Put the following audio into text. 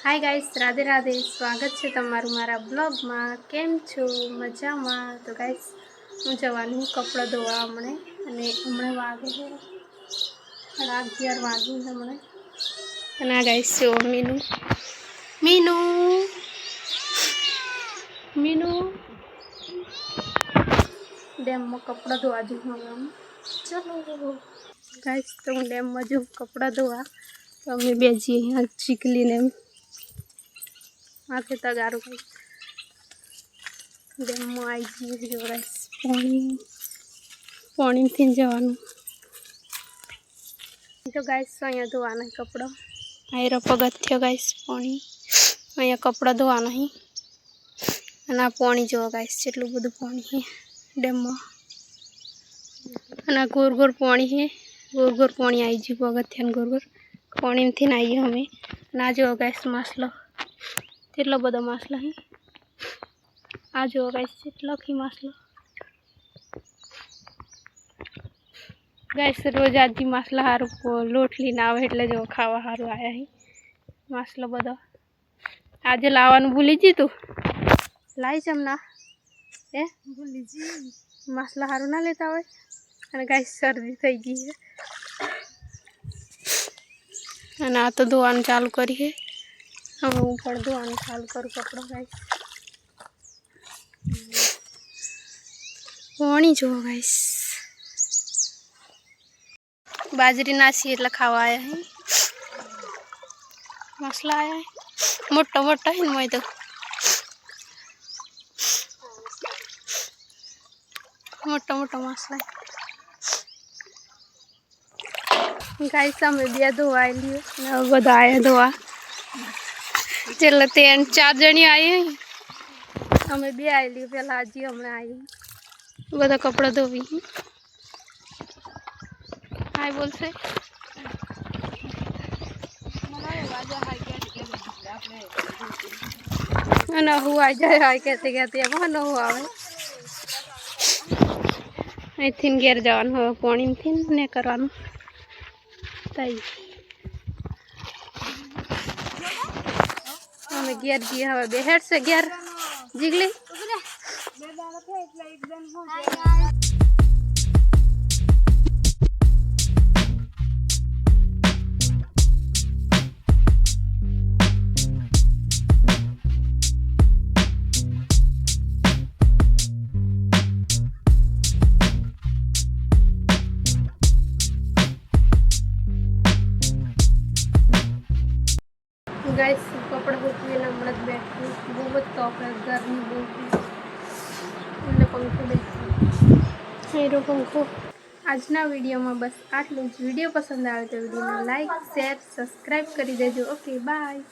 Hi guys, Radhe Radhe. स्वागत है तमारू मारा ब्लॉग में। केम छो? मजा में? तो गाइस हूँ जवानी कपड़ा धोवा हमने हमने वागे है 11:30 वागे हमने। गाइस जो मीनू मीनू मीनू डेम में कपड़ा धोवा जो हम। चलो गाइस, तो हूँ डेम में जो कपड़ा धोवा तो अमे बेजी अँ चीकली ने माथे तगारू डेम में आई गई जो गाइस पानी थी जवान। तो गाइस अँ धोवाना कपड़ा आई पगथ्य गाइस पानी अँ कपड़ा धोवाना ही आ पानी जो गाइस जेटलू बधु पानी है डेम में। गोर गोर पानी है, गोर गोर पानी आई जी पगथ्या गोर गोर पानी थी आई हमें ना जो गाइस मसलो तेटलो बधो मसलो है। आ जो गाइस जेटलो की मसलो गाइस रोज आज मसला हारू लोटली ना आवे એટલે जो खावा हारू आया है मसलो बधो। आज लावानु भूली जी तू लाई जमना ए भूली जी मसला हारू ना लेता होय। અને ગાઈસ શરદી થઈ ગઈ છે અને આ તો ધોવાનું ચાલુ કરી છે। હવે હું પણ ધોવાનું ચાલુ કરું કપડાં ગાઈસ। પાણી જો ગાઈસ बाजरी नासी એટલે ખાવા आया है मसला आया है मोटा मोटा है मैं तो मोटा मोटा मसला है गाइस। अमे बे धोवा लियो बधा आया धोवा चलो 3-4 जणी आई अमे बे आई लियो पहला आज हमने आई बधा कपड़ा धोवी हाय बोल से ना हुआ जाए हाय कहते कहते मन आवे थीन घेर जवान हो पानी थी ने करवान तई हमें घेर जी हवा बेहर से घेर जिगली गाइस कपड़ा धोती हमें बैठी बहुत टॉप है गर्मी बहुत पंखो बैठो पंखो। आजना वीडियो में बस आटलू ज। वीडियो पसंद आए तो वीडियो में लाइक शेर सब्सक्राइब कर दीजिए। Okay bye.